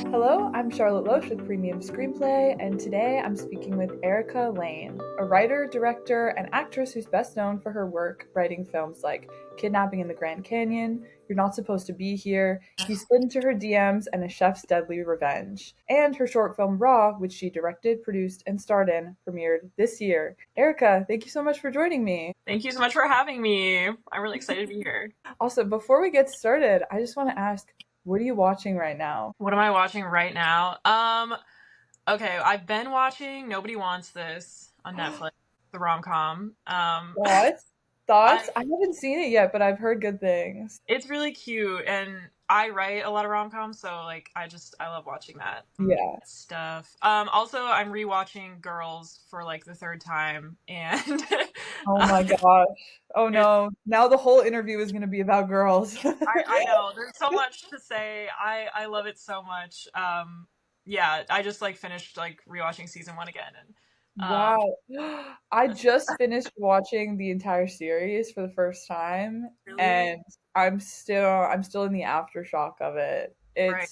Hello, I'm Charlotte Loesch with Premium Screenplay, and today I'm speaking with Erica Lane, a writer, director, and actress who's best known for her work writing films like Kidnapping in the Grand Canyon, You're Not Supposed to Be Here, He Slid Into Her DMs, and A Chef's Deadly Revenge. And her short film Raw, which she directed, produced, and starred in, premiered this year. Erica, thank you so much for joining me. Thank you so much for having me. I'm really excited to be here. Also, before we get started, I just want to ask, what are you watching right now? What am I watching right now? Okay, I've been watching Nobody Wants This on Netflix, the rom-com. Thoughts? I Thoughts? I haven't seen it yet, but I've heard good things. it's really cute and I write a lot of rom-coms, so like I love watching that Yeah. stuff. Also I'm rewatching Girls for like the third time and Oh uh, my gosh. Oh it's no. Now the whole interview is going to be about girls. I know there's so much to say. I love it so much. Yeah, I just like finished like rewatching season one again and Wow. I just finished watching the entire series for the first time, really and I'm still in the aftershock of it. right.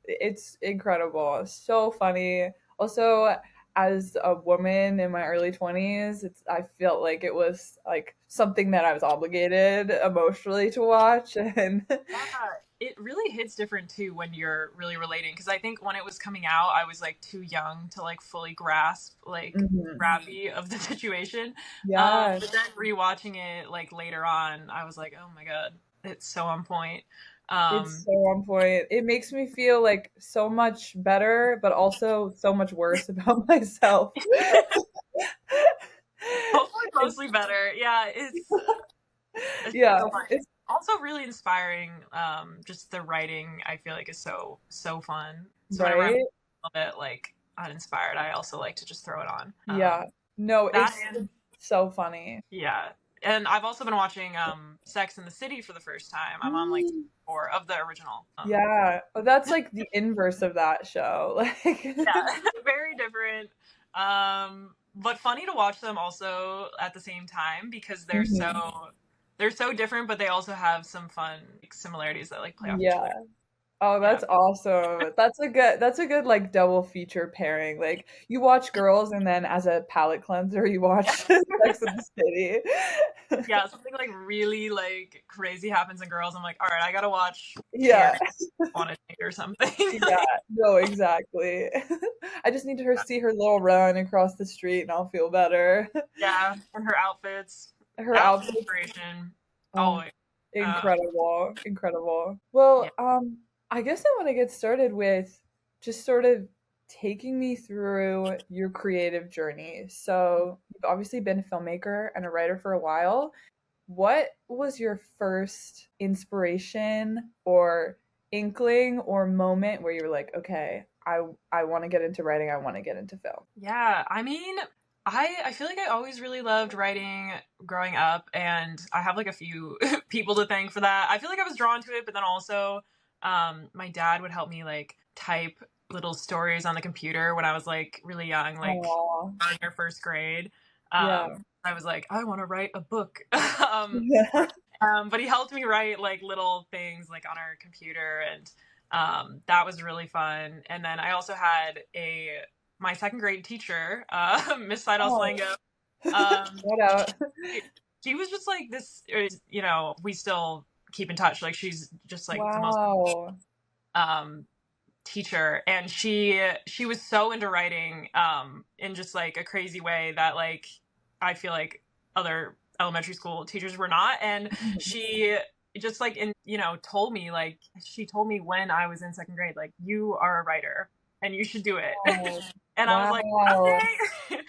It's incredible. It's so funny. Also, as a woman in my early 20s, I felt like it was like something that I was obligated emotionally to watch, and Yeah, it really hits different too when you're really relating because I think when it was coming out, I was like too young to like fully grasp like Mhm. gravity of the situation. Yeah, But then rewatching it like later on, I was like, oh my God, it's so on point. it's Um, so on point. It makes me feel like so much better, but also so much worse about myself. Hopefully It's, mostly better. Yeah, it's yeah, so fun. it's Also really inspiring. Just the writing I feel like is so fun. So whenever I'm right. a little bit like uninspired, I also like to just throw it on. Yeah, no, That it's and so funny. yeah, and I've also been watching Sex in the City for the first time. I'm on like Mm. four of the original. Yeah, oh, that's like the inverse of that show. Like, Yeah, very different. But funny to watch them also at the same time because Mhm. they're so different, but they also have some fun like, similarities that like play off each Yeah. other. Oh, Yeah. that's awesome. That's a good like double feature pairing. Like you watch Girls and then as a palate cleanser you watch Sex and the City. Yeah, something like really like crazy happens in Girls. I'm like, all right, I gotta watch Yeah. Carrie on a date or something. Yeah. No, exactly. I just need to see her little run across the street and I'll feel better. Yeah, and her outfits, Her outfit outfit. inspiration, Oh, always. Um, incredible, incredible. yeah. Well, I guess I want to get started with just sort of taking me through your creative journey. So, you've obviously been a filmmaker and a writer for a while. What was your first inspiration or inkling or moment where you were like, okay, I want to get into writing, I want to get into film? Yeah, I mean, I feel like I always really loved writing growing up, and I have like a few people to thank for that. I feel like I was drawn to it, but then also, my dad would help me like type little stories on the computer when I was like really young, like Oh, in your first grade. yeah. I was like, I want to write a book. um, Yeah. but he helped me write like little things like on our computer, and that was really fun. And then I also had a my second grade teacher, Miss Seidel Oh, Slango. Um, shout out. she, she was just like this. We still keep in touch. Like she's just like the most Wow. um, teacher, and she was so into writing in just like a crazy way that like I feel like other elementary school teachers were not. And Mhm. she just like told me like she told me when I was in second grade like you are a writer and you should do it. Oh, And I was like wow. okay.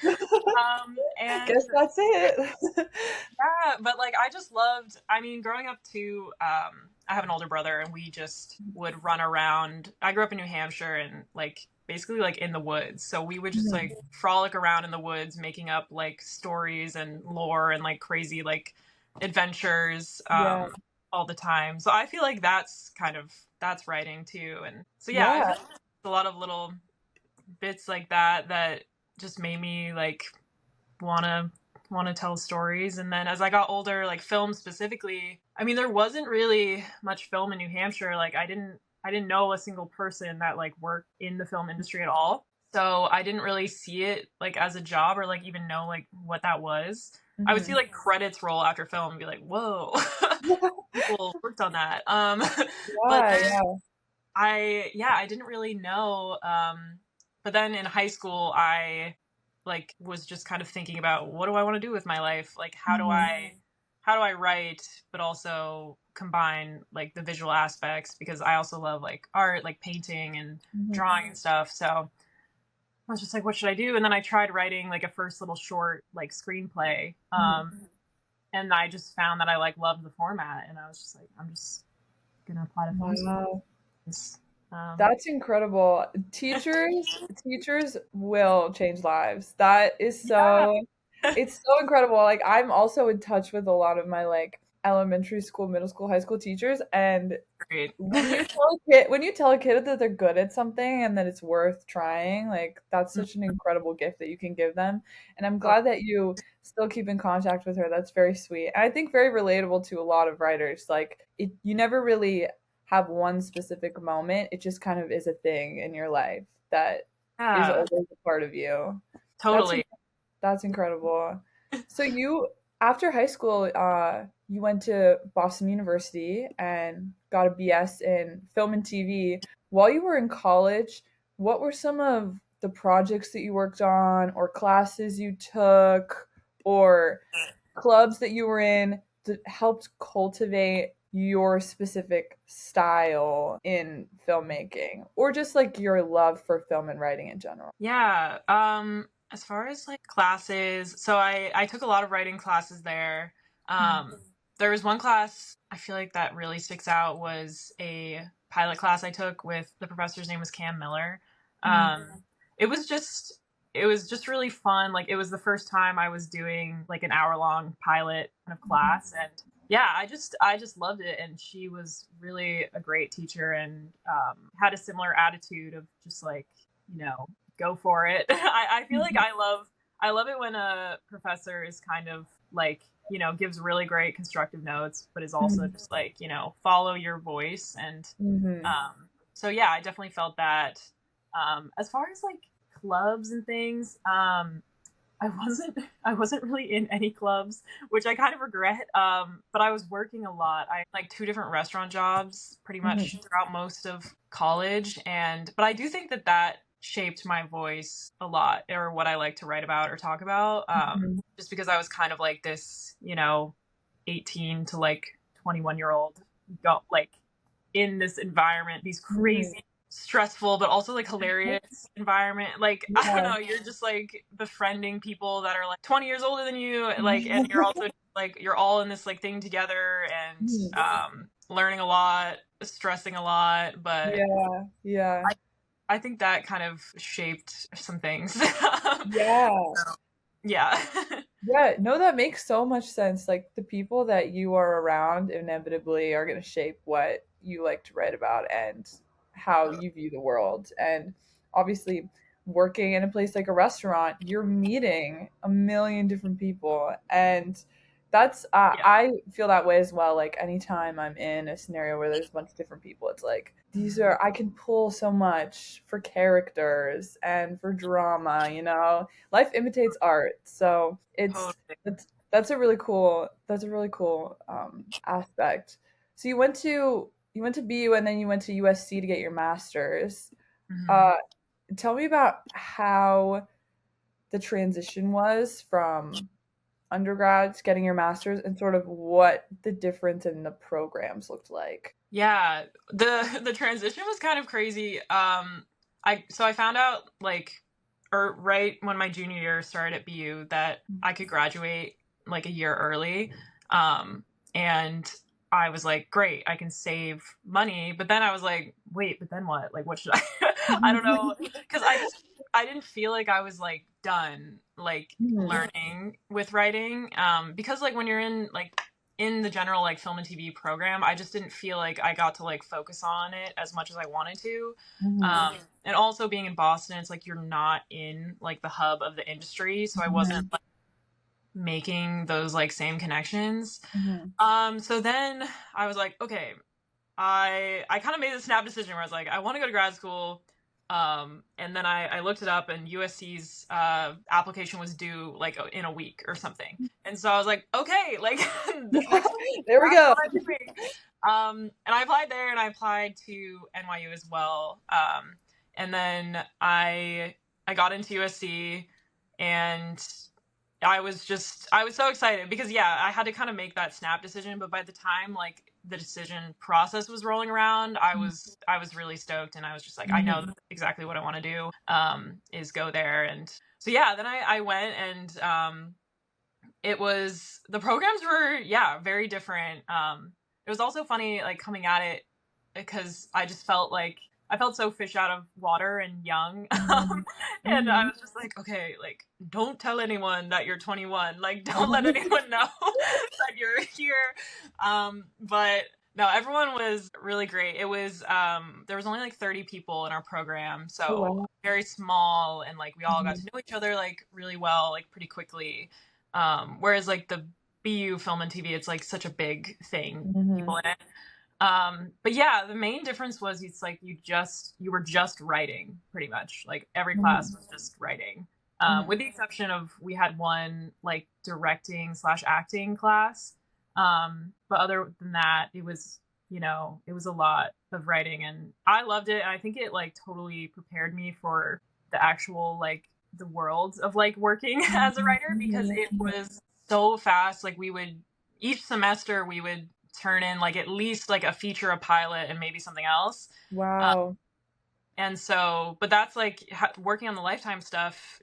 And Guess that's it. yeah, but like I just loved, I mean, growing up too, I have an older brother and we just would run around. I grew up in New Hampshire and like basically like in the woods. So we would just like Mhm. frolic around in the woods making up like stories and lore and like crazy like adventures Yeah. all the time. So I feel like that's writing too. And so yeah, I Yeah. feel like a lot of little bits like that that just made me like wanna wanna tell stories. And then as I got older, like film specifically, I mean there wasn't really much film in New Hampshire. Like I didn't I didn't know a single person that like worked in the film industry at all. So I didn't really see it like as a job or like even know like what that was. I would see Mhm. like credits roll after film and be like, whoa, people worked on that. But Yeah, then yeah. I didn't really know. But then in high school, I like was just kind of thinking about what do I want to do with my life? Like, Mhm. how do I write, but also combine like the visual aspects because I also love like art, like painting and Mhm. drawing and stuff. So I was just like, what should I do? And then I tried writing like a first little short like screenplay. Mhm. And I just found that I like loved the format, and I was just like, I'm just gonna apply to film school. Wow. Um, That's incredible. Teachers will change lives. That is yeah, so it's so incredible. Like I'm also in touch with a lot of my like elementary school, middle school, high school teachers, and great. when you tell a kid that they're good at something and that it's worth trying, like that's such an incredible gift that you can give them. And I'm glad that you still keep in contact with her. That's very sweet. And I think very relatable to a lot of writers. Like you never really have one specific moment. It just kind of is a thing in your life that is Yeah, always a part of you. That's totally. that's incredible. So you, after high school, you went to Boston University and got a BS in film and TV. While you were in college, what were some of the projects that you worked on, or classes you took, or clubs that you were in that helped cultivate your specific style in filmmaking, or just like your love for film and writing in general? Yeah. As far as like classes, so I took a lot of writing classes there. Um, there was one class I feel like that really sticks out was a pilot class I took with the professor's name was Cam Miller. Mhm. Um, it was just it was just really fun. Like it was the first time I was doing like an hour long pilot kind of class, and yeah, I just loved it. And she was really a great teacher and had a similar attitude of just like go for it. I feel like Mhm. I love it when a professor is kind of like gives really great constructive notes, but is also Mhm. just like follow your voice. And Mhm. so yeah, I definitely felt that. As far as like clubs and things, I wasn't really in any clubs, which I kind of regret. But I was working a lot. I had like two different restaurant jobs pretty much Mhm. throughout most of college, and but I do think that that shaped my voice a lot, or what I like to write about or talk about. Mhm. Just because I was kind of like this, 18 to like 21-year old, go like in this environment, these Mhm. crazy stressful but also like hilarious environment. Like I don't Yeah. know, you're just like befriending people that are like 20 years older than you, like, and you're also like you're all in this like thing together, and Mhm. learning a lot, stressing a lot, but Yeah. Yeah. I think that kind of shaped some things. Yeah. Yeah. Yeah, no, that makes so much sense. Like the people that you are around inevitably are going to shape what you like to write about and how you view the world. And obviously, working in a place like a restaurant, you're meeting a million different people. And that's, Yeah. I feel that way as well. Like anytime I'm in a scenario where there's a bunch of different people, it's like, I can pull so much for characters and for drama, life imitates art. So Totally. that's a really cool aspect. So you went to BU and then you went to USC to get your master's. Mhm. uh Tell me about how the transition was from undergrad to getting your master's, and sort of what the difference in the programs looked like. Yeah, the transition was kind of crazy. I found out like or right when my junior year started at BU that I could graduate like a year early. And I was like, great, I can save money. But then I was like, wait, but then what? Like what should I I don't know, because I didn't feel like I was like done like Mhm. learning with writing. Because like when you're in the general like film and TV program, I just didn't feel like I got to like focus on it as much as I wanted to. Mhm. And also being in Boston, it's like you're not in like the hub of the industry, so I wasn't Mhm. like making those like same connections. Mhm. So then I was like, okay, I kind of made the snap decision where I was like, I want to go to grad school. And then I looked it up, and USC's application was due like in a week or something. And so I was like, okay, like this looks There we that's go. what I'm doing. And I applied there, and I applied to NYU as well. And then I got into USC, and I was so excited because yeah, I had to kind of make that snap decision, but by the time like the decision process was rolling around, I was really stoked, and I was just like, I know exactly what I want to do, is go there. And so yeah, then I went, and the programs were, yeah, very different. It was also funny like coming at it because I felt so fish out of water and young. And I was just like, okay, like, don't tell anyone that you're 21. Like, don't let anyone know that you're here. But no, everyone was really great. It was, there was only like 30 people in our program. So wow. very small. And like, we all got to know each other like really well, like pretty quickly. Whereas like the BU film and TV, it's like such a big thing, people in it. But yeah, the main difference was it's like you were just writing pretty much. Like every class was just writing. With the exception of we had one like directing / acting class. But other than that, it was, it was a lot of writing, and I loved it. And I think it like totally prepared me for the actual like the world of like working as a writer, because it was so fast. Like each semester we would turn in like at least like a feature, a pilot, and maybe something else. Wow. And so, but that's like working on the Lifetime stuff,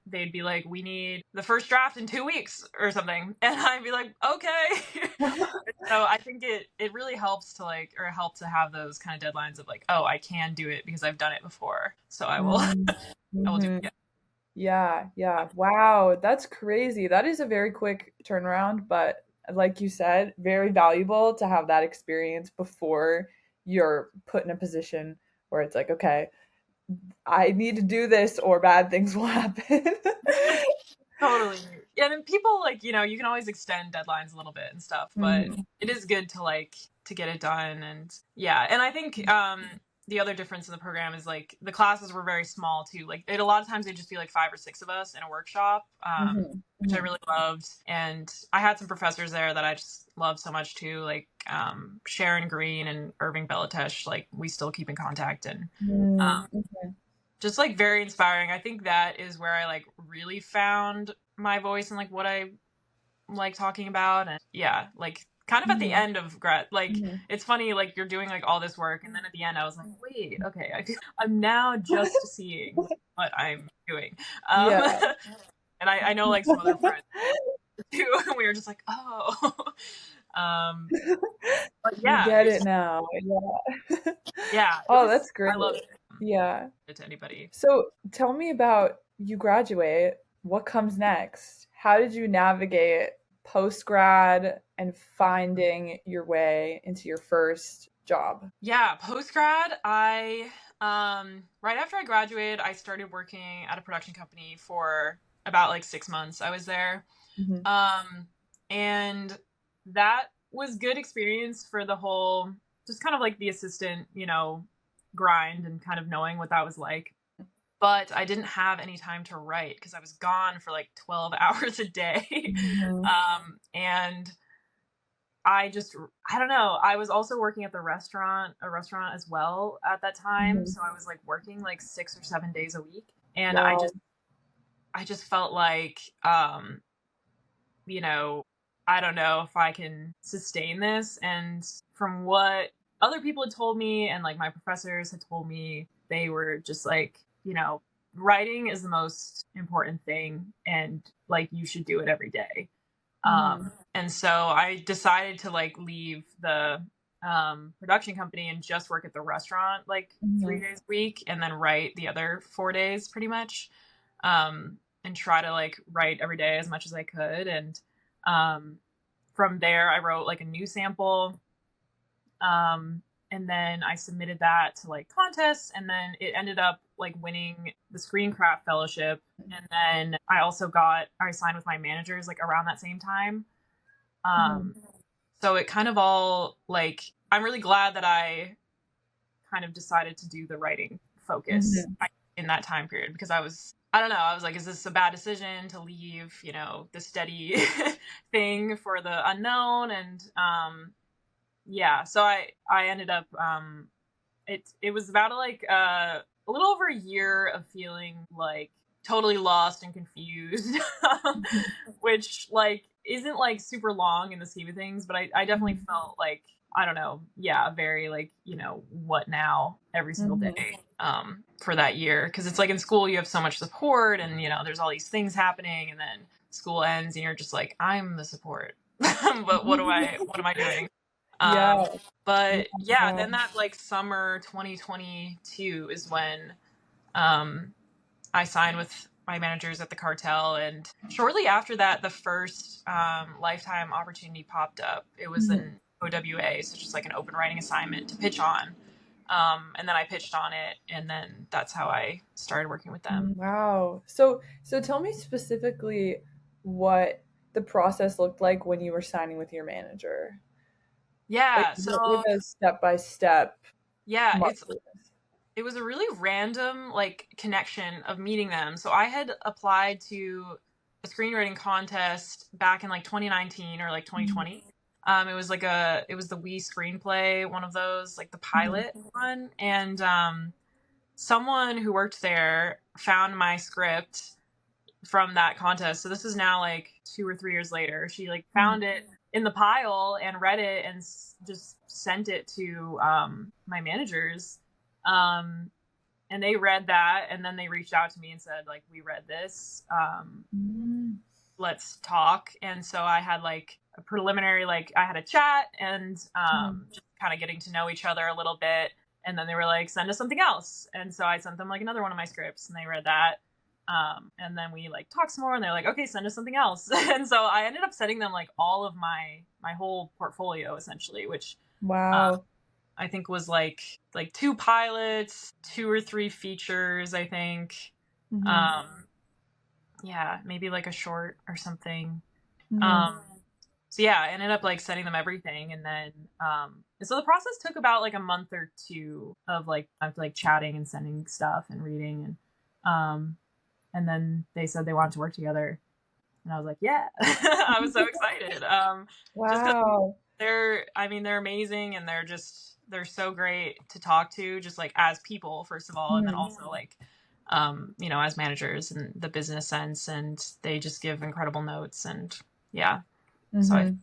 they'd be like, we need the first draft in 2 weeks or something. And I'd be like, okay. So I think it really helps to like, or help to have those kind of deadlines of like, oh, I can do it because I've done it before. So I will, I will do it again. Yeah, yeah. Wow, that's crazy. That is a very quick turnaround, but like you said, very valuable to have that experience before you're put in a position where it's like, okay, I need to do this or bad things will happen. Totally. And then people like, you can always extend deadlines a little bit and stuff, but it is good to like to get it done. And yeah, and I think the other difference in the program is like the classes were very small too. Like a lot of times they'd just be like 5 or 6 of us in a workshop, which I really loved. And I had some professors there that I just loved so much too, like Sharon Green and Irving Belatesh. Like we still keep in contact, and just like very inspiring. I think that is where I like really found my voice and like what I like talking about. And yeah, like kind of at the end of grad, like it's funny, like you're doing like all this work, and then at the end I was like, wait, okay, I'm now just seeing what I'm doing. And I know like some other friends too, and we were just like, oh. But yeah, you get it now. Yeah. Yeah. Oh, that's great. I love it. Yeah. To anybody. So tell me about, you graduate, what comes next? How did you navigate post-grad and finding your way into your first job? Yeah, post-grad, I right after I graduated, I started working at a production company for about like 6 months. I was there. And that was good experience for the whole, just kind of like the assistant, grind and kind of knowing what that was like. But I didn't have any time to write because I was gone for like 12 hours a day. And I don't know. I was also working at a restaurant as well at that time. So I was like working like 6 or 7 days a week. And Wow. I just felt like, I don't know if I can sustain this. And from what other people had told me, and like my professors had told me, they were just like, writing is the most important thing, and like you should do it every day. And so I decided to like leave the production company and just work at the restaurant like 3 days a week, and then write the other 4 days pretty much, and try to like write every day as much as I could. And from there I wrote like a new sample, and then I submitted that to like contests, and then it ended up like winning the Screencraft Fellowship. And then I signed with my managers like around that same time. So it kind of all like I'm really glad that I kind of decided to do the writing focus Mm-hmm. in that time period, because I don't know, I was like, is this a bad decision to leave, the steady thing for the unknown? And yeah, so I ended up it was about like a little over a year of feeling like totally lost and confused, which like isn't like super long in the scheme of things, but I definitely felt like, I don't know, yeah, very like, what now every single Mm-hmm. day for that year, because it's like in school you have so much support, and there's all these things happening, and then school ends and you're just like, I'm the support. But what am I doing? Yeah. um Yeah. but yeah, Wow. then that like summer 2022 is when um I signed with my managers at the cartel, and shortly after that, the first lifetime opportunity popped up. It was Mhm. an OWA, so just like an open writing assignment to pitch on. And then I pitched on it, and then that's how I started working with them. Wow. So tell me specifically what the process looked like when you were signing with your manager. Like, Yeah, what were so the step by step yeah, markers? it was a really random like connection of meeting them. So I had applied to a screenwriting contest back in like 2019 or like Mhm. 2020. It was the We Screenplay, one of those, like the Mhm. pilot one. And someone who worked there found my script from that contest. So this is now like 2 or 3 years later. She like Mhm. found it in the pile and read it and just sent it to my managers. Um, and they read that, and then they reached out to me and said, like, we read this, Mhm. let's talk. And so I had like a preliminary, like I had a chat, and Mhm. just kind of getting to know each other a little bit. And then they were like, send us something else. And so I sent them like another one of my scripts, and they read that. And then we like talked some more, and they're like, okay, send us something else. And so I ended up sending them like all of my whole portfolio essentially, which uh, Wow. I think was like two pilots, 2 or 3 features, I think. Mhm. Um, yeah, maybe like a short or something. Mhm. Um, so yeah, I ended up like sending them everything, and then and so the process took about like a month or two of like chatting and sending stuff and reading, and then they said they wanted to work together, and I was like, yeah, I was so excited. Just because Wow. they're amazing, and they're so great to talk to, just like as people first of all, and then Mhm. also like as managers in the business sense, and they just give incredible notes. And yeah, so Mhm.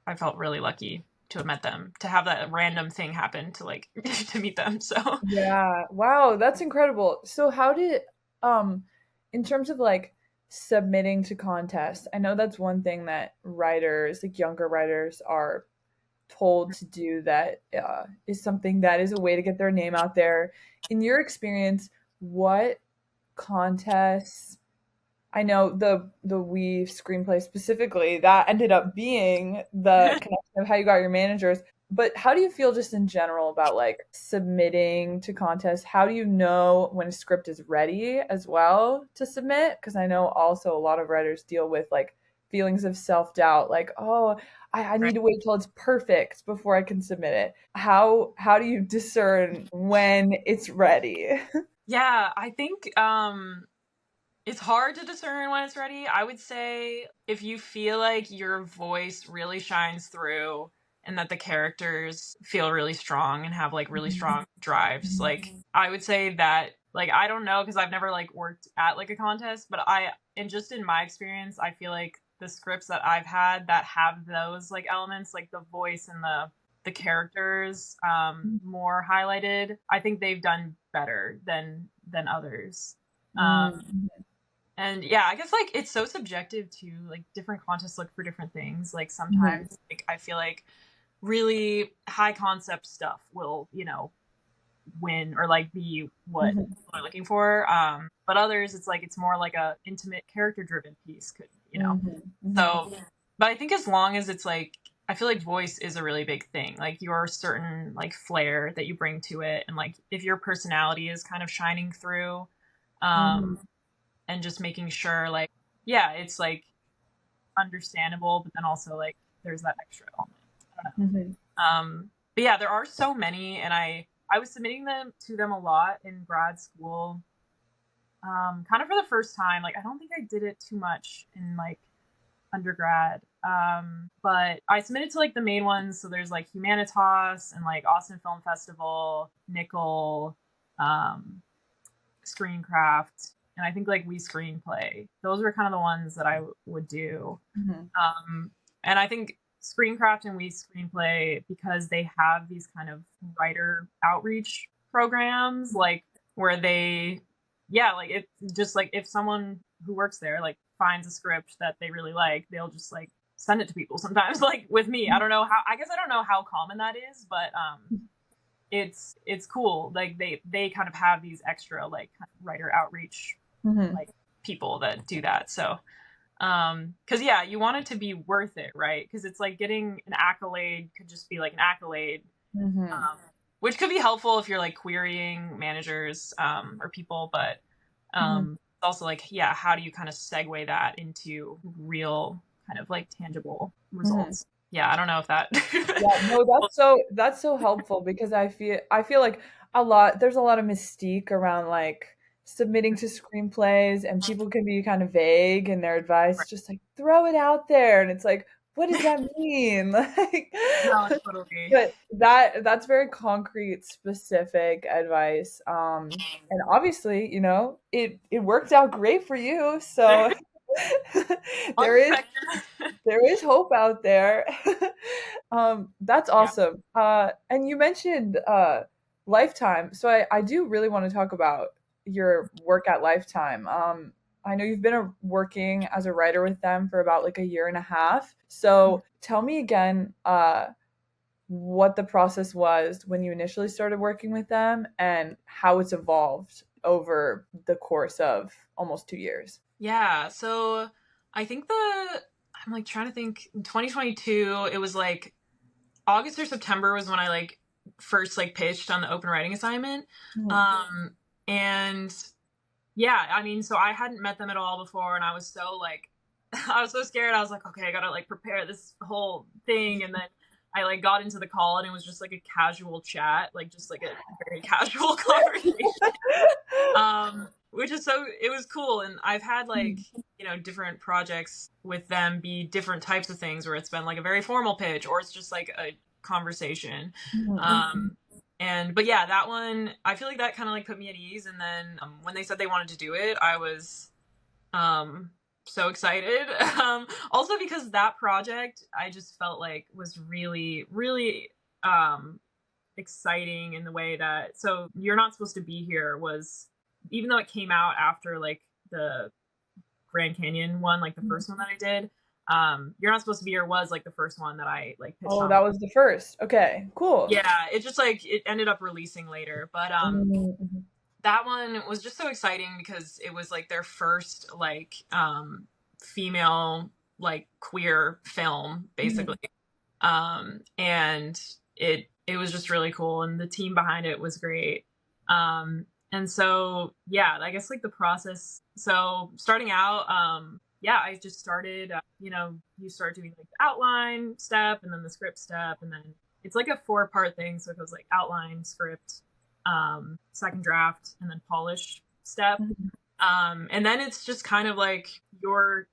I felt really lucky to have met them, to have that random thing happen, to like to meet them. So Yeah. Wow, that's incredible. So how did um in terms of like submitting to contests, I know that's one thing that writers, like younger writers, are told to do that is something that is a way to get their name out there. In your experience, what contests, I know the We screenplay specifically, that ended up being the connection of how you got your managers. But how do you feel just in general about like submitting to contests? How do you know when a script is ready as well to submit? Because I know also a lot of writers deal with like feelings of self-doubt, like, oh, I need right. to wait till it's perfect before I can submit it. How do you discern when it's ready? Yeah, I think it's hard to discern when it's ready. I would say if you feel like your voice really shines through, and that the characters feel really strong and have like really strong drives, like I would say that, like, I don't know, because I've never like worked at like a contest, but and just in my experience, I feel like the scripts that I've had that have those like elements, like the voice and the characters more highlighted, I think they've done better than others. um Mm. and yeah, I guess like it's so subjective too. Like different contests look for different things. Like Mhm. sometimes like I feel like really high concept stuff will, win or like be what Mhm. people are looking for. But others it's like it's more like a intimate character driven piece could. Mhm. Mhm. So but I think as long as it's like, I feel like voice is a really big thing. Like your certain like flair that you bring to it, and like if your personality is kind of shining through, Mhm. um and just making sure like, yeah, it's like understandable, but then also like there's that extra element. I don't Mhm. know. but yeah, there are so many, and I was submitting them to them a lot in grad school. Kind of for the first time. Like I don't think I did it too much in like undergrad. But I submitted to like the main ones. So there's like Humanitas and like Austin Film Festival, Nickel, um, Screencraft, and I think like We Screenplay. Those were kind of the ones that I would do. Mhm. Um, and I think Screencraft and We Screenplay, because they have these kind of writer outreach programs, like where they, yeah, like it just like if someone who works there like finds a script that they really like, they'll just like send it to people sometimes. Like with me, I don't know how, I guess I don't know how common that is, but it's cool. Like they kind of have these extra like kind of writer outreach Mhm. like people that do that. So because yeah, you want it to be worth it, right? Because it's like getting an accolade could just be like an accolade, Mhm. um, which could be helpful if you're like querying managers or people, but Mhm. it's also like, yeah, how do you kind of segue that into real kind of like tangible Mhm. results? Yeah, I don't know if that. Yeah, no, that's so helpful because I feel like there's a lot of mystique around like submitting to screenplays and people can be kind of vague in their advice, just like throw it out there and it's like, what does that mean? Like No, totally. but that's very concrete, specific advice. And obviously, it worked out great for you. So there is Unexpected. there is hope out there. That's Yeah. awesome. And you mentioned Lifetime, so I do really want to talk about your work at Lifetime. I know you've been working as a writer with them for about like a year and a half. So tell me again, what the process was when you initially started working with them and how it's evolved over the course of almost 2 years. Yeah. So I think I'm like trying to think, in 2022, it was like August or September was when I like first like pitched on the open writing assignment. Mhm. Um, and yeah, I mean, so I hadn't met them at all before, and I was so like, I was so scared. I was like, okay, I gotta like prepare this whole thing, and then I like got into the call, and it was just like a casual chat, like just like a very casual conversation. Which is so it was cool, and I've had like different projects with them be different types of things where it's been like a very formal pitch or it's just like a conversation. Mhm. And but yeah, that one I feel like that kind of like put me at ease, and then when they said they wanted to do it, I was um so excited. Also because that project I just felt like was really really um exciting in the way that, so You're Not Supposed to Be Here was, even though it came out after like the Grand Canyon one, like the first one that I did, You're Not Supposed to Be Here was like the first one that I like pitched Oh, on. that was the first. Okay, cool. Yeah, it just like it ended up releasing later, but Mhm. that one was just so exciting because it was like their first like female like queer film Mhm. basically. And it was just really cool, and the team behind it was great. And so yeah, I guess like the process. So starting out, yeah, I just started. You start doing like the outline step, and then the script step, and then it's like a 4-part thing. So it goes like outline, script, second draft, and then polish step. Mhm. And then it's just kind of like your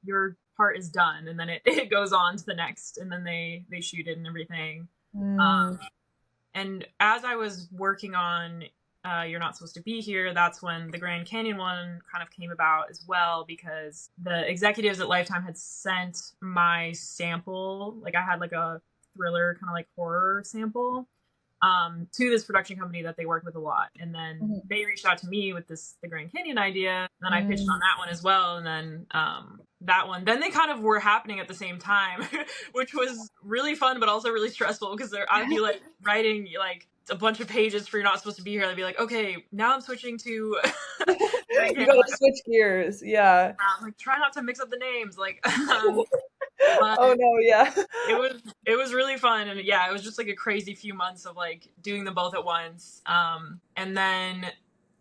part is done, and then it goes on to the next, and then they shoot it and everything. Mm. um, and as I was working on You're Not Supposed to Be Here, that's when the Grand Canyon one kind of came about as well, because the executives at Lifetime had sent my sample, like I had like a thriller kind of like horror sample, to this production company that they work with a lot. And then Mhm. they reached out to me with the Grand Canyon idea. And then I pitched on Mm. that one as well. And then that one, then they kind of were happening at the same time, which was really fun, but also really stressful because I'd be like writing like a bunch of pages for You're Not Supposed to Be Here. I'd be like, okay, now I'm switching to Grand You Canyon. gotta switch gears. Yeah. I'm like, try not to mix up the names. Like, but Oh no, yeah. it was it was really fun, and yeah, it was just like a crazy few months of like doing them both at once. And then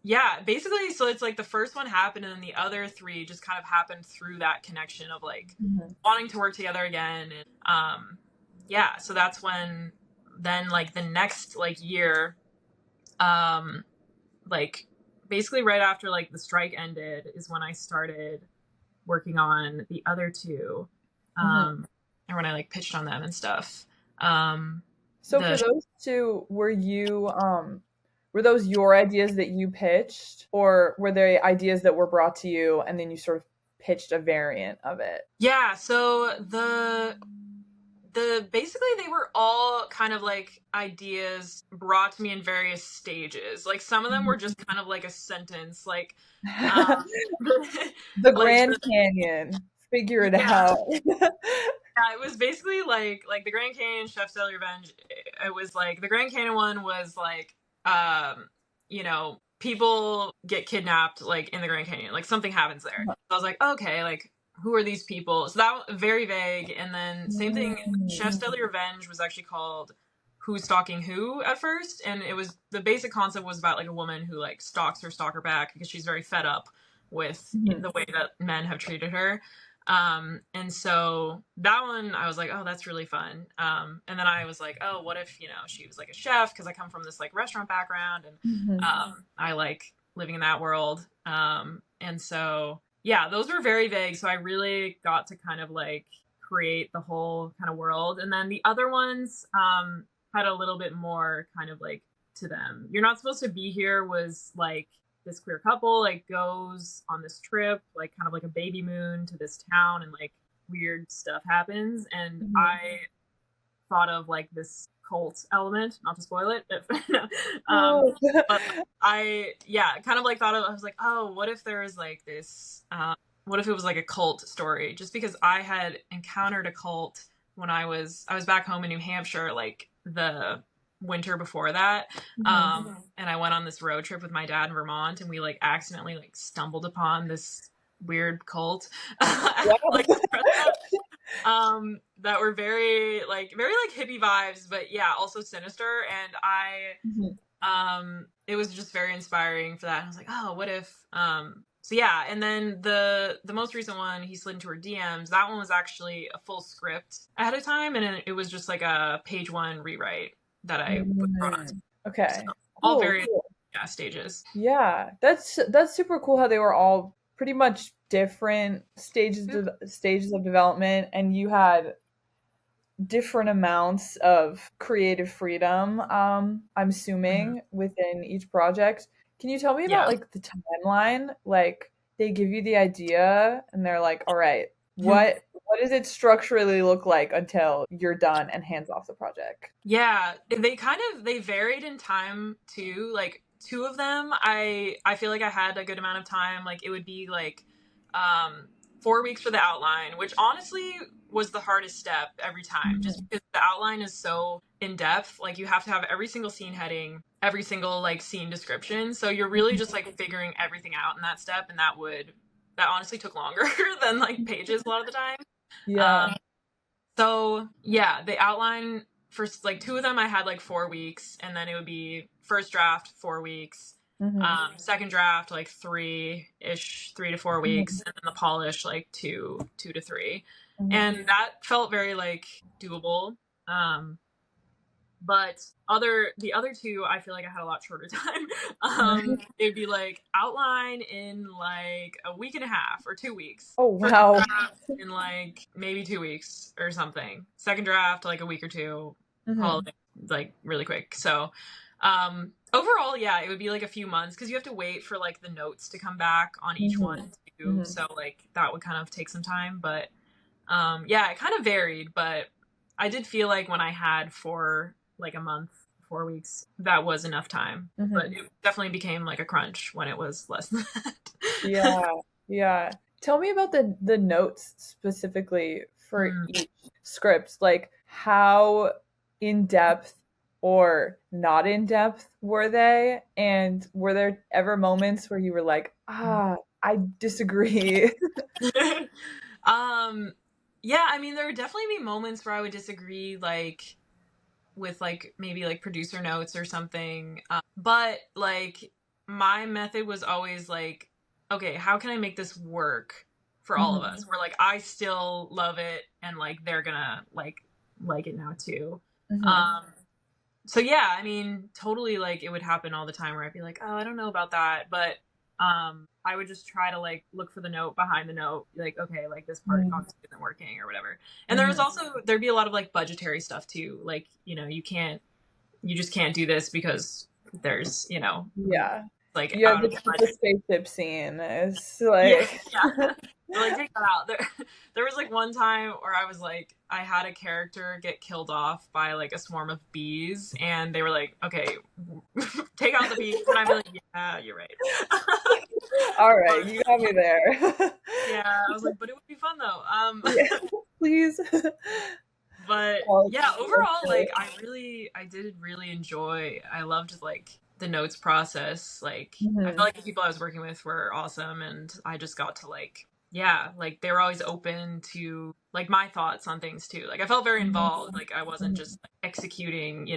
yeah, basically, so it's like the first one happened, and then the other three just kind of happened through that connection of like Mhm. wanting to work together again. And yeah, so that's when then like the next like year, um, like basically right after like the strike ended is when I started working on the other two, Mhm. and when I like pitched on them and stuff. Um, So for the those two, were those your ideas that you pitched, or were they ideas that were brought to you and then you sort of pitched a variant of it? Yeah, so the basically they were all kind of like ideas brought to me in various stages. Like some of them were just kind of like a sentence, like um The like Grand Canyon. Figure it yeah, out. yeah, it was basically like the Grand Canyon Chef's Daily Revenge. It was like the Grand Canyon one was like you know, people get kidnapped like in the Grand Canyon, like something happens there. So I was like, okay, like who are these people? So that very vague. And then same thing, Chef's Mm. Daily Revenge was actually called Who's Stalking Who at first, and it was the basic concept was about like a woman who like stalks her stalker back because she's very fed up with Mhm. the way that men have treated her. And so that one I was like, oh, that's really fun. And then I was like, oh, what if, you know, she was like a chef? Cause I come from this like restaurant background and, Mhm. I like living in that world. And so, yeah, those were very vague. So I really got to kind of like create the whole kind of world. And then the other ones, had a little bit more kind of like to them. You're not supposed to be here was like, this queer couple like goes on this trip, like kind of like a baby moon to this town, and like weird stuff happens. And Mhm. I thought of like this cult element, not to spoil it, Oh. but I yeah, kind of like thought of I was like, oh, what if there was like this what if it was like a cult story? Just because I had encountered a cult when I was back home in New Hampshire, like the winter before that. Mhm. And I went on this road trip with my dad in Vermont, and we like accidentally like stumbled upon this weird cult Wow. like that were very like hippie vibes, but yeah, also sinister. And Mhm. it was just very inspiring for that. I was like, oh, what if so yeah. And then the most recent one, He Slid Into Her DMs, that one was actually a full script ahead of time, and it was just like a page one rewrite that I was brought on to. Mm. So Okay. all Cool, very, cool. yeah, stages. Yeah, that's super cool how they were all pretty much different stages of development, and you had different amounts of creative freedom, I'm Mhm. assuming, within each project. Can you tell me about Yeah. like the timeline? Like they give you the idea and they're like, all right, what does it structurally look like until you're done and hands off the project? Yeah, they varied in time too. Like two of them, I feel like I had a good amount of time. Like it would be like 4 weeks for the outline, which honestly was the hardest step every time, just Mhm. because the outline is so in depth. Like you have to have every single scene heading, every single like scene description. So you're really just like figuring everything out in that step, and that honestly took longer than like pages a lot of the time. Yeah. Um, so yeah, the outline for like two of them, I had like 4 weeks, and then it would be first draft 4 weeks, Hmm. second draft like 3-ish, 3 to 4 weeks, Hmm. and then the polish like two to three, Hmm. and that felt very like doable. Um, but the other two, I feel like I had a lot shorter time. It'd be like outline in like a week and a half or 2 weeks. Oh First wow. draft in like maybe 2 weeks or something. Second draft like a week or two. Call Hmm. it like really quick. So overall, yeah, it would be like a few months because you have to wait for like the notes to come back on each Hmm. one too. Hmm. So like that would kind of take some time, but yeah, it kind of varied, but I did feel like when I had for like a month, 4 weeks, that was enough time. But Hmm. it definitely became like a crunch when it was less than that. Yeah, yeah. Tell me about the notes specifically for Mm. each script. Like how in depth or not in depth were they? And were there ever moments where you were like, ah, I disagree? um, yeah, I mean, there would definitely be moments where I would disagree, like with like maybe like producer notes or something. But like my method was always like, okay, how can I make this work for all of Hmm. us? Where like I still love it and like they're gonna like it now too. Hmm. Um so yeah, I mean, totally like it would happen all the time where I'd be like, oh, I don't know about that. But I would just try to like look for the note behind the note, like, okay, like this part Mm-hmm. obviously isn't working or whatever. And there was also there'd be a lot of like budgetary stuff too. Like, you just can't do this because there's, Yeah. like Yeah, out of the the budget. spaceship scene is Yeah, like yeah. They're like, take that out. There was like one time where I was like, I had a character get killed off by like a swarm of bees, and they were like, okay, take out the bees. And I'm like, yeah, you're right. all right, But you got me there. yeah, I was like, but it would be fun though. Yeah, please. But Oh, yeah, that's overall, great. like I did really enjoy. I loved like the notes process. Like I felt Mhm. like the people I was working with were awesome, and I just got to like, yeah, like they were always open to like my thoughts on things too. Like I felt very Mhm. involved. Like I wasn't Mhm. just like, executing,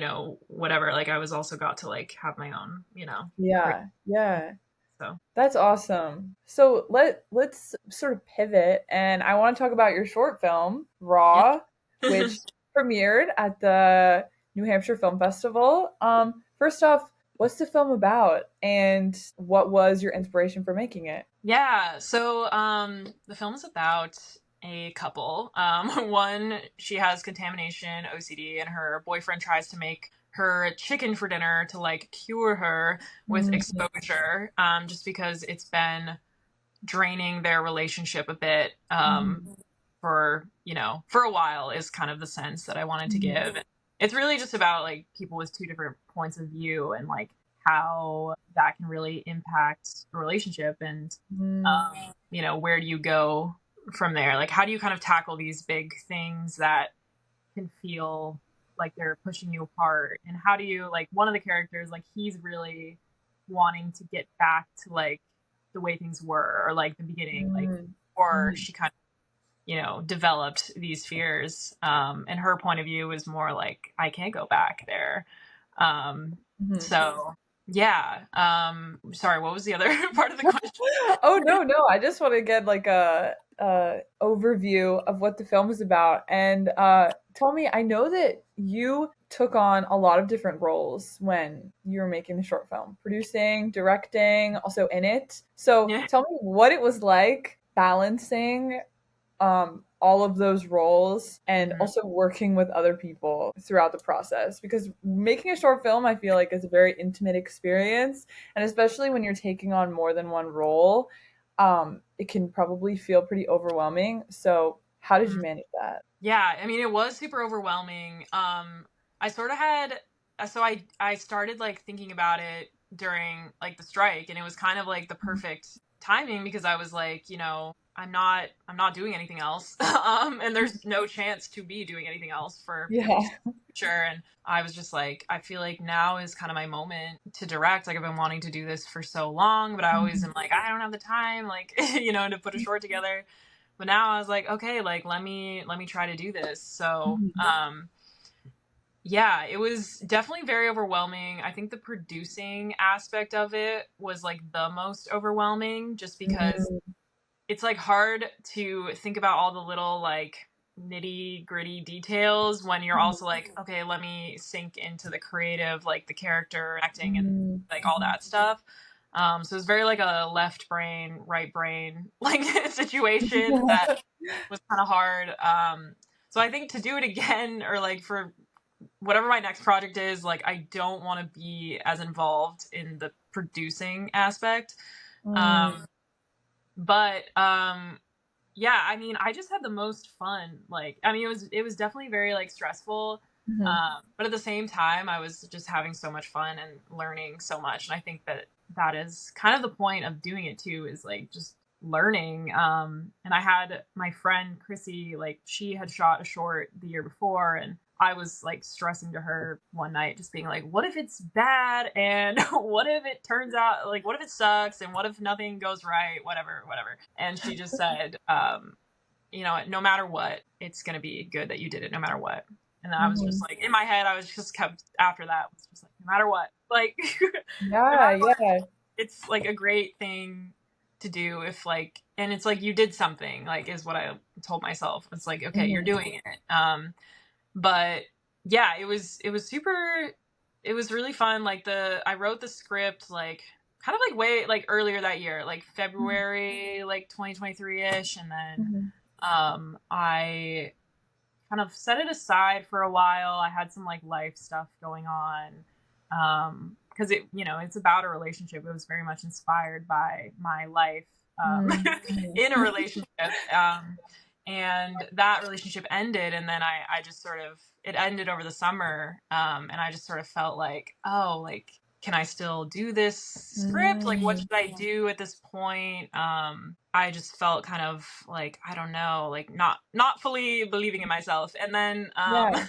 whatever. Like I was also got to like have my own, create. Yeah, yeah. So That's awesome. So let's sort of pivot, and I want to talk about your short film, yeah. Raw, which premiered at the New Hampshire Film Festival. First off, what's the film about, and what was your inspiration for making it? Yeah, so the film is about a couple. One, she has contamination, OCD, and her boyfriend tries to make her chicken for dinner to like cure her with Mhm. exposure, just because it's been draining their relationship a bit, Mhm. for a while is kind of the sense that I wanted to Mhm. give. It's really just about like people with two different points of view and like how that can really impact a relationship and Mhm. where do you go from there? Like how do you kind of tackle these big things that can feel like they're pushing you apart? And how do you like one of the characters, like he's really wanting to get back to like the way things were or like the beginning, like Mhm. or Mhm. she kind of developed these fears, and her point of view was more like I can't go back there. Mhm. So yeah, sorry, what was the other part of the question? Oh, no, no. I just want to get like a overview of what the film is about. And tell me, I know that you took on a lot of different roles when you were making the short film, producing, directing, also in it. So Yeah. tell me what it was like balancing all of those roles and Mhm. also working with other people throughout the process, because making a short film I feel like is a very intimate experience, and especially when you're taking on more than one role, it can probably feel pretty overwhelming. So how did you manage that? Yeah, I mean, it was super overwhelming. I sort of had, so I started like thinking about it during like the strike, and it was kind of like the perfect timing because I was like, I'm not doing anything else, and there's no chance to be doing anything else for the Yeah. future. And I was just like, I feel like now is kind of my moment to direct. Like I've been wanting to do this for so long, but I always am like, I don't have the time, like, to put a short together. But now I was like, okay, like let me try to do this. So Mhm. yeah, it was definitely very overwhelming. I think the producing aspect of it was like the most overwhelming just because Mhm. it's like hard to think about all the little like nitty gritty details when you're also like, okay, let me sink into the creative, like the character acting and Mhm. like all that stuff. So it's very like a left brain, right brain like situation that was kind of hard. So I think to do it again or like for whatever my next project is, like I don't want to be as involved in the producing aspect. Mhm. Um, but yeah, I mean, I just had the most fun. Like, I mean, it was definitely very like stressful, Mhm. but at the same time, I was just having so much fun and learning so much. And I think that that is kind of the point of doing it too, is like just learning. And I had my friend Chrissy, like she had shot a short the year before, and I was like stressing to her one night, just being like, what if it's bad? And what if it turns out, like, what if it sucks? And what if nothing goes right? Whatever, whatever. And she just said, no matter what, it's going to be good that you did it no matter what. And I was just Mhm. like, in my head, I was just kept after that, was just like, no matter what, like, no Yeah, matter what, yeah. it's like a great thing to do if like, and it's like you did something, like, is what I told myself. It's like, okay, you're Mhm. doing it. But yeah, it was super. it was really fun. Like I wrote the script like kind of like way like earlier that year, like February like 2023-ish, and then Mhm. I kind of set it aside for a while. I had some like life stuff going on. Because it's about a relationship. It was very much inspired by my life Mhm. Mhm. in a relationship. And that relationship ended, and then I just sort of, it ended over the summer. And I just sort of felt like, oh, like, can I still do this script? Like, what Mm. should I do at this point? I just felt kind of like, I don't know, like not fully believing in myself. And then Yeah.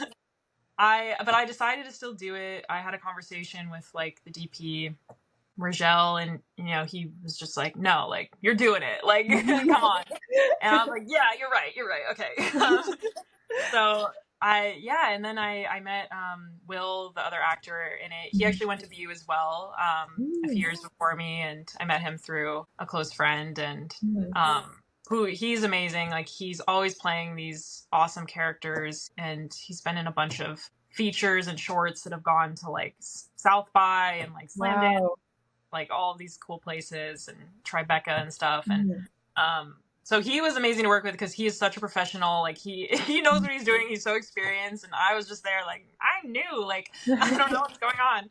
I decided to still do it. I had a conversation with like the DP, Rogel, and he was just like, no, like, you're doing it, like, come on. And I was like, yeah, you're right, okay. So and then I met Will, the other actor in it. He actually went to BU as well, a few Mm. years before me, and I met him through a close friend, and Mhm. um, who he's amazing. Like, he's always playing these awesome characters, and he's been in a bunch of features and shorts that have gone to like South by and like Slam Dance, Wow. like all of these cool places and Tribeca and stuff. And Mhm. so he was amazing to work with because he is such a professional. Like, he knows what he's doing. He's so experienced, and I was just there like, I'm new. Like, I don't know what's going on.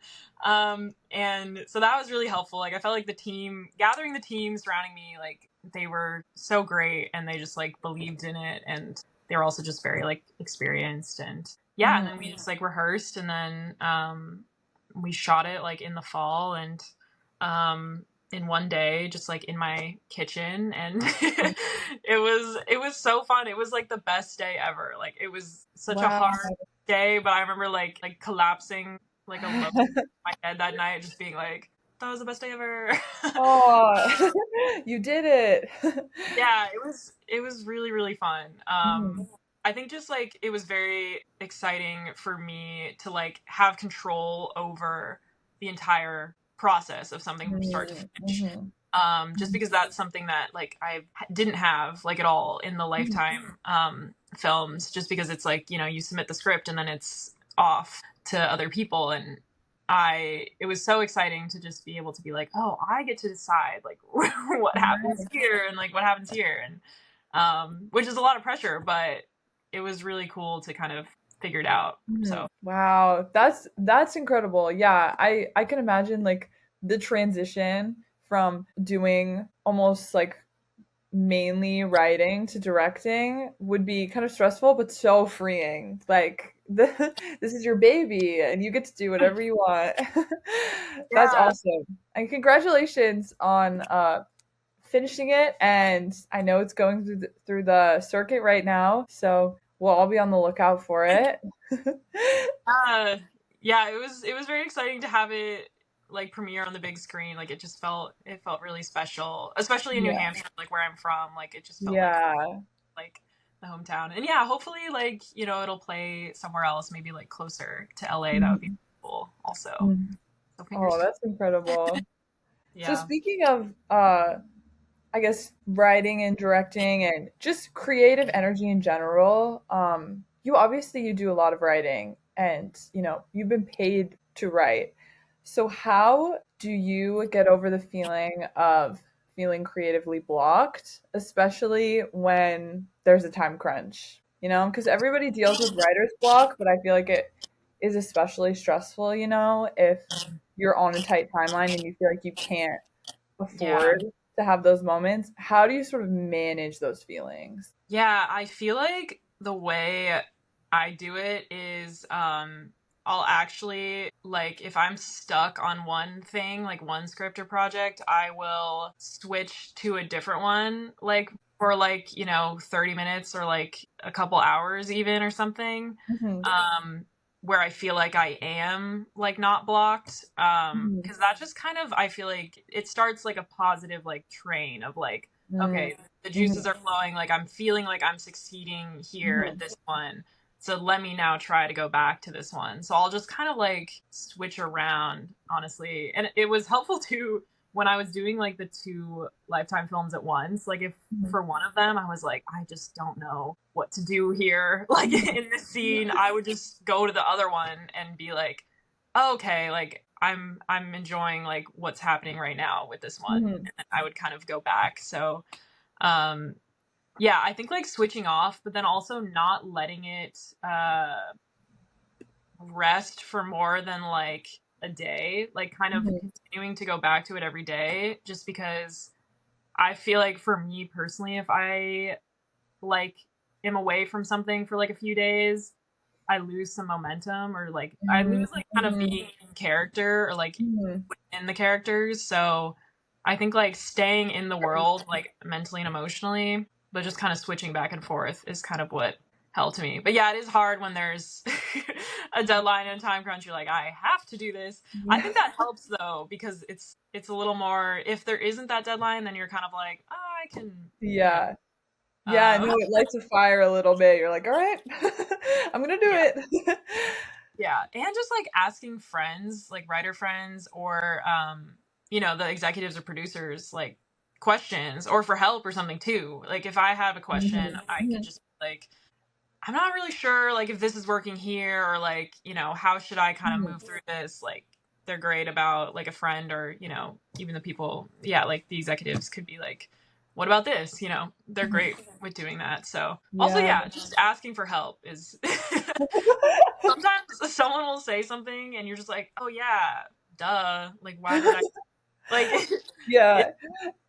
And so that was really helpful. Like, I felt like gathering the team surrounding me, like, they were so great, and they just like believed in it, and they were also just very like experienced. And yeah, and Mhm. then we just like rehearsed, and then we shot it like in the fall, and um in one day, just like in my kitchen. And it was so fun. It was like the best day ever. Like, it was such a Wow. hard day, but I remember like collapsing like a loaf in my head that night, just being like, that was the best day ever. Oh, you did it. Yeah, it was really, really fun. Mhm. I think just like it was very exciting for me to like have control over the entire process of something from start to Mhm. finish. Mhm. Just because that's something that like I didn't have like at all in the Mhm. Lifetime films, just because it's like, you submit the script and then it's off to other people. And it was so exciting to just be able to be like, oh, I get to decide like what happens Nice. here and like what happens here. And which is a lot of pressure, but it was really cool to kind of figure it out. Mhm. So Wow, that's incredible. Yeah, I can imagine like the transition from doing almost like mainly writing to directing would be kind of stressful, but so freeing. Like this is your baby, and you get to do whatever you want. That's yeah. awesome, and congratulations on finishing it. And I know it's going through the circuit right now, so we'll all be on the lookout for it. Uh, yeah, it was very exciting to have it like premiere on the big screen. Like, it felt really special, especially in New Yeah, Hampshire, like where I'm from. Like, it just felt yeah. like the hometown. And yeah, hopefully like, it'll play somewhere else, maybe like closer to LA. That would be Mhm. cool also. Mhm. So fingers Oh, crossed. that's incredible. So Yeah. speaking of I guess writing and directing and just creative energy in general, you obviously you do a lot of writing, and you've been paid to write. So how do you get over the feeling of feeling creatively blocked, especially when there's a time crunch? Because everybody deals with writer's block, but I feel like it is especially stressful, if you're on a tight timeline and you feel like you can't Yeah. afford to have those moments. How do you sort of manage those feelings? Yeah, I feel like the way I do it is I'll actually, like, if I'm stuck on one thing, like one script or project, I will switch to a different one, like for like, 30 minutes or like a couple hours even or something. Mhm, Um where I feel like I am like not blocked. mhm, Because that just kind of, I feel like it starts like a positive like train of like, mm, okay, the juices mhm, are flowing, like I'm feeling like I'm succeeding here at mhm, this one, so let me now try to go back to this one. So I'll just kind of like switch around, honestly. And it was helpful too when I was doing like the two Lifetime films at once. Like, if mhm, for one of them I was like, I just don't know what to do here, like mhm, in this scene, I would just go to the other one and be like, oh, okay, like I'm enjoying like what's happening right now with this one, Hmm. and then I would kind of go back. So um yeah, I think like switching off, but then also not letting it rest for more than like a day, like kind of Hmm. continuing to go back to it every day, just because I feel like for me personally, if I like am away from something for like a few days, I lose some momentum, or like I lose like kind of Hmm. being in character, or like Hmm. in the characters. So I think like staying in the world, like mentally and emotionally, but just kind of switching back and forth is kind of what helped me. But yeah, it is hard when there's a deadline and a time crunch. You're like, I have to do this. I think that helps though, because it's a little more, if there isn't that deadline, then you're kind of like, oh, I can, you know, Yeah. Yeah, no, it lights a fire a little bit. You're like, all right, I'm gonna do yeah. it. Yeah, and just like asking friends, like writer friends, or you know, the executives or producers, like questions or for help or something too. Like if I have a question, Mhm. I could Mhm. just be like, I'm not really sure like if this is working here, or like, you know, how should I kind of Mhm. move through this? Like they're great about like a friend, or, you know, even the people, yeah, like the executives could be like, what about this? You know, they're Mhm. great with doing that. So also, Yeah. yeah, just asking for help is sometimes someone will say something and you're just like, oh yeah, duh. Like why did I like it, Yeah.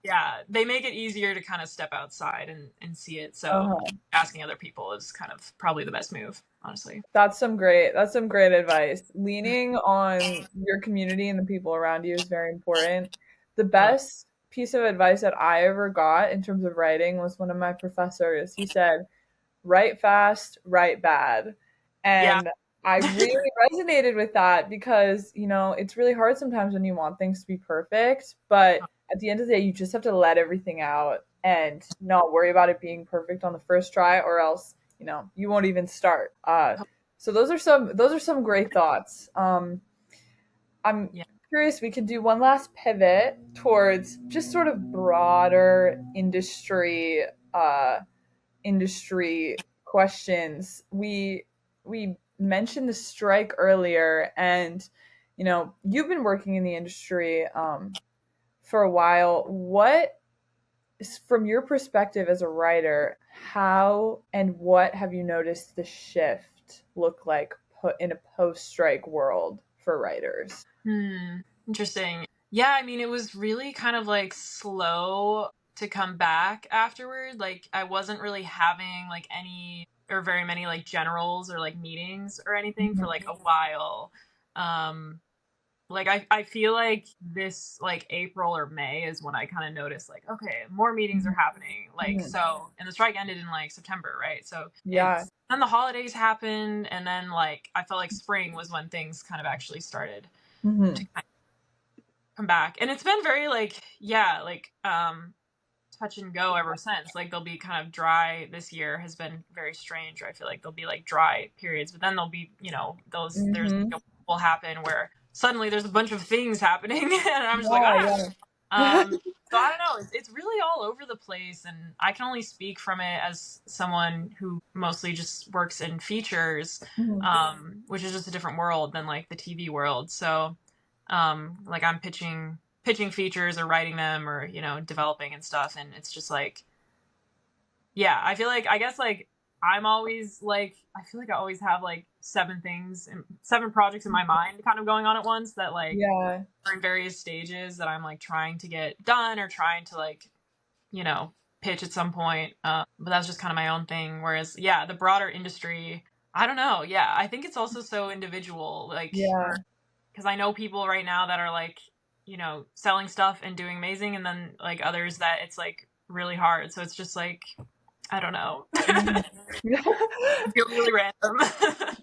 yeah, they make it easier to kind of step outside and see it. So Uh-huh. asking other people is kind of probably the best move, honestly. That's some great advice. Leaning on your community and the people around you is very important. The Totally. best piece of advice that I ever got in terms of writing was one of my professors. He said, write fast, write bad. Yeah. And I really resonated with that because, it's really hard sometimes when you want things to be perfect, but at the end of the day, you just have to let everything out and not worry about it being perfect on the first try, or else, you won't even start. So those are some great thoughts. I'm Yeah. curious, we could do one last pivot towards just sort of broader industry questions. We mentioned the strike earlier, and you've been working in the industry for a while. From your perspective as a writer, how and what have you noticed the shift look like put in a post-strike world for writers? Hmm. Interesting. Yeah, I mean, it was really kind of like slow to come back afterward. Like, I wasn't really having like any or very many like generals or like meetings or anything for like a while. Um, like I feel like this like April or May is when I kind of noticed like, okay, more meetings are Mhm. happening. Like, Mhm. so, and the strike ended in like September, right? So Yeah. it's then the holidays happened, and then like I felt like spring was when things kind of actually started to Hmm. kind of come back. And it's been very like, yeah, like touch and go ever since. Like they'll be kind of dry. This year has been very strange. I feel like there'll be like dry periods, but then there'll be, you know, those there's Hmm. will happen where suddenly there's a bunch of things happening, and I'm just like, Yeah, ah. yeah. So I don't know. It's really all over the place, and I can only speak from it as someone who mostly just works in features, Mhm. which is just a different world than like the TV world. So, like I'm pitching features or writing them, or, you know, developing and stuff, and it's just like, yeah, I feel like, I guess like I'm always like, I feel like I always have like seven projects in my mind kind of going on at once, that like Yeah. are in various stages that I'm like trying to get done, or trying to like, you know, pitch at some point. But that's just kind of my own thing. Whereas, yeah, the broader industry, I don't know. Yeah, I think it's also so individual. Like, or Yeah. because I know people right now that are like, you know, selling stuff and doing amazing, and then like others that it's like really hard. So it's just like, I don't know. Mhm. It feels really random.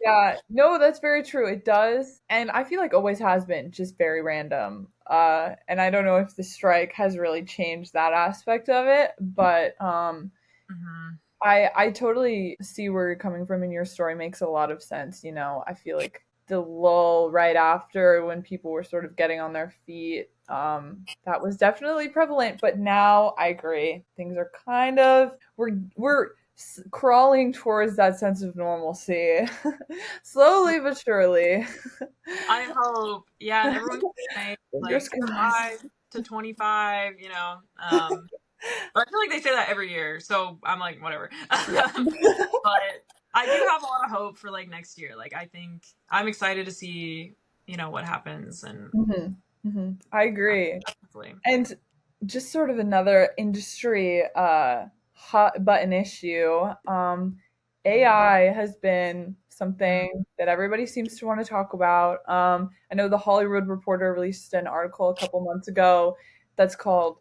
Yeah, no, that's very true. It does. And I feel like always has been just very random. And I don't know if the strike has really changed that aspect of it, but Hmm. I totally see where you're coming from, and your story makes a lot of sense. I feel like the lull right after, when people were sort of getting on their feet, that was definitely prevalent. But now I agree. Things are we're crawling towards that sense of normalcy, slowly but surely. I hope. Yeah, and everyone's saying Fingers like crossed. 5 to 25, but I feel like they say that every year, so I'm like, whatever. Yeah. But I do have a lot of hope for like next year. Like I think I'm excited to see, what happens and I agree. hopefully. And just sort of another industry hot button issue. AI has been Mm, something that everybody seems to want to talk about. I know the Hollywood Reporter released an article a couple months ago that's called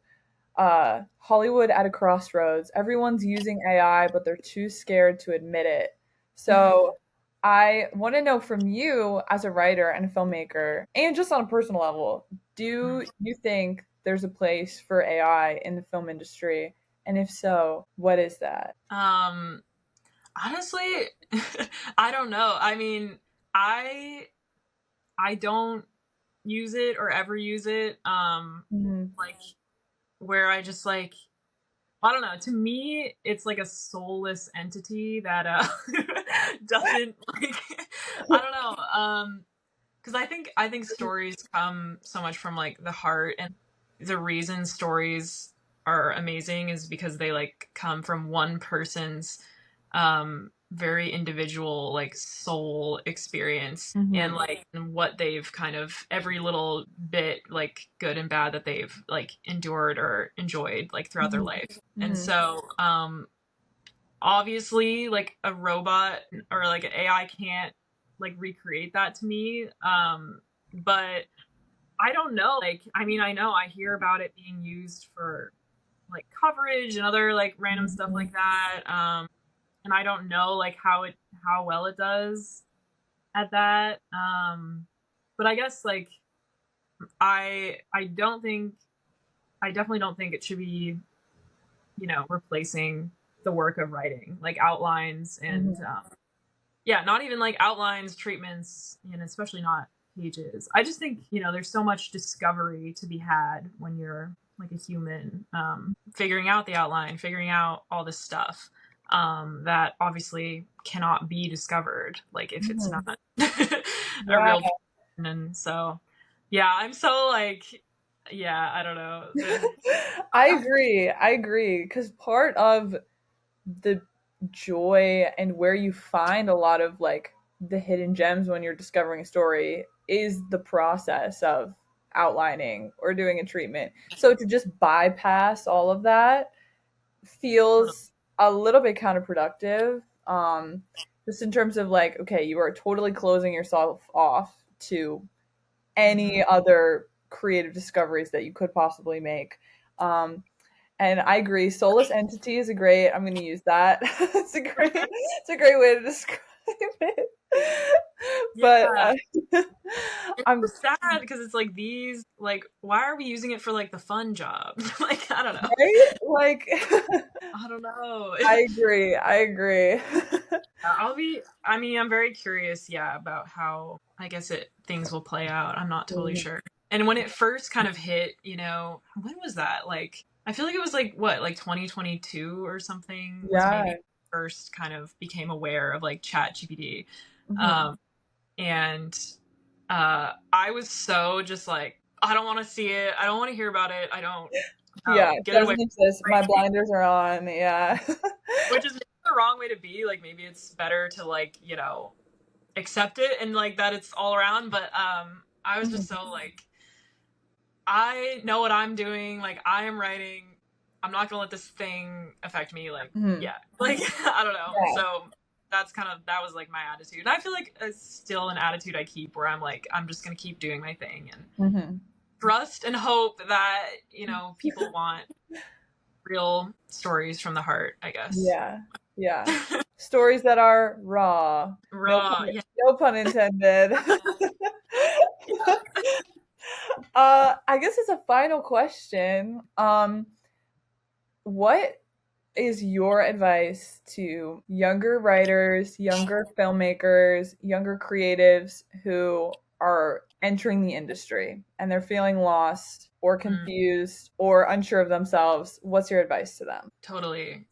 Hollywood at a Crossroads. Everyone's using AI, but they're too scared to admit it. So I want to know from you as a writer and a filmmaker, and just on a personal level, do you think there's a place for AI in the film industry? And if so, what is that? um honestly, I don't know. I mean, I I don't use it or ever use it. Mm-hmm. Like where I just like I don't know. To me, it's like a soulless entity that doesn't like I don't know. Because I think stories come so much from like the heart, and the reason stories are amazing is because they like come from one person's very individual like soul experience, and Mm-hmm. like what they've kind of every little bit like good and bad that they've like endured or enjoyed like throughout their life. And Mm-hmm. so obviously like a robot or like an AI can't like recreate that to me. But I don't know. Like, I mean, I know I hear about it being used for like coverage and other like random stuff Mm-hmm. like that. And I don't know like how well it does at that. But I guess like I don't think I definitely don't think it should be replacing the work of writing like outlines and Mm-hmm. yeah, not even like outlines, treatments, and especially not pages. I just think, there's so much discovery to be had when you're like a human, figuring out the outline, figuring out all this stuff, that obviously cannot be discovered, like if it's Mm-hmm. not a Yeah. real person. And so, yeah, I'm so like, yeah, I don't know. I agree. I agree. Because part of the joy and where you find a lot of like the hidden gems when you're discovering a story is the process of outlining or doing a treatment. So to just bypass all of that feels a little bit counterproductive. Just in terms of like, okay, you are totally closing yourself off to Mhm. any other creative discoveries that you could possibly make. Um, and I agree, soulless entity is a great. I'm going to use that. It's a great way to describe it. But Yeah. It's I'm so sad because it's like these, like, why are we using it for like the fun job? Like, I don't know. right. Like, I don't know. I agree. I agree. I mean, I'm very curious, yeah, about how I guess things will play out. I'm not totally sure. And when it first kind of hit, when was that? Like, I feel like it was like what, like 2022 or something was maybe Yeah. first kind of became aware of like Chat GPT. Mhm. Um, and I was so just like, I don't want to see it. I don't want to hear about it. I don't Yeah, know. Get it away doesn't exist. from My me. blinders are on. Yeah. Which is maybe the wrong way to be. Like maybe it's better to like, accept it and like that it's all around. But I was just Mhm. so like, I know what I'm doing. Like I am writing. I'm not gonna let this thing affect me. Like, Mhm. yeah. Like I don't know. Yeah. So that was like my attitude. And I feel like it's still an attitude I keep where I'm like, I'm just gonna keep doing my thing and Mhm. trust and hope that, people want real stories from the heart, I guess. Yeah. Yeah. Stories that are raw. No Raw, pun, yeah. no pun intended. I guess as a final question, what is your advice to younger writers, younger filmmakers, younger creatives who are entering the industry and they're feeling lost or confused or unsure of themselves? What's your advice to them? Totally.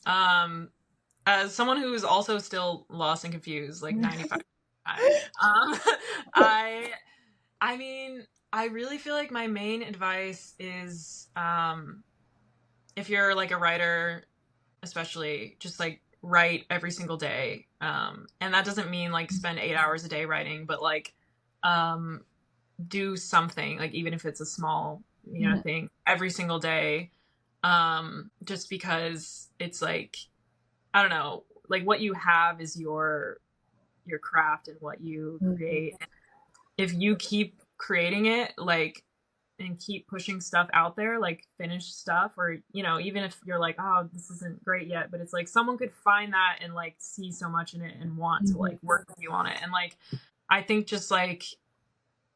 as someone who is also still lost and confused, like 95 time, um, I, I mean, I really feel like my main advice is, if you're like a writer, especially, just like write every single day. And that doesn't mean like spend 8 hours a day writing, but like, um, do something, like even if it's a small, Mhm. thing every single day. Just because it's like, I don't know, like what you have is your craft and what you Mhm. create. If you keep creating it, like, and keep pushing stuff out there, like finished stuff, or even if you're like, oh, this isn't great yet, but it's like someone could find that and like see so much in it and want to Mhm. like work with you on it. And like, I think just like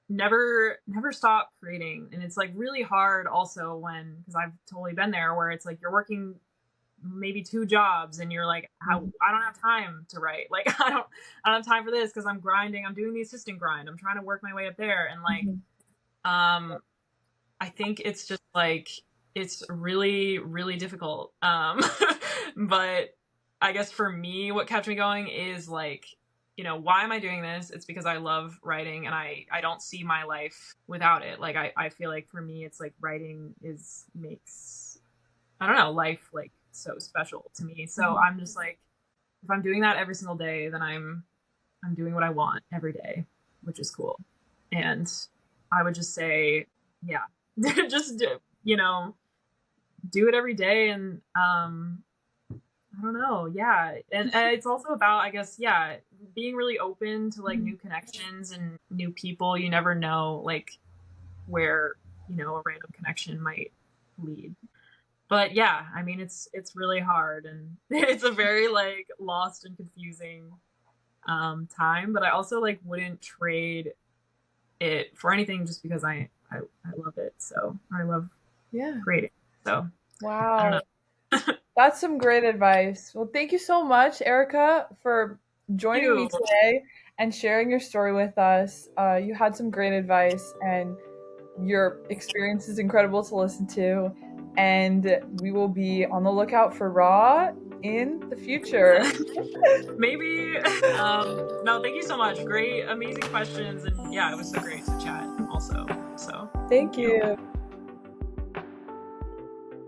never stop creating. And it's like really hard also when, because I've totally been there, where it's like you're working maybe two jobs and you're like, how, Mhm. I don't have time to write. Like I don't have time for this because I'm grinding, I'm doing the assistant grind, I'm trying to work my way up there. And like, Mhm. um I think it's just like, it's really really difficult. But I guess for me, what kept me going is like, why am I doing this? It's because I love writing, and I don't see my life without it. Like I feel like for me, it's like writing is makes, I don't know, life like so special to me. So Mhm. I'm just like, if I'm doing that every single day, then I'm doing what I want every day, which is cool. And I would just say, yeah, just do it every day. And I don't know, yeah. And it's also about, I guess, yeah, being really open to like Mhm. new connections and new people. You never know like where, a random connection might lead. But yeah, I mean, it's really hard, and it's a very like lost and confusing time. But I also like wouldn't trade it for anything, just because I love it. So I love Yeah. creating. So I don't know. Wow. That's some great advice. Well, thank you so much, Erica, for joining me You. today and sharing your story with us. You had some great advice, and your experience is incredible to listen to. And we will be on the lookout for Raw in the future. Maybe. No, thank you so much. Great, amazing questions, and yeah, it was so great to chat also. So Thank thank you. you.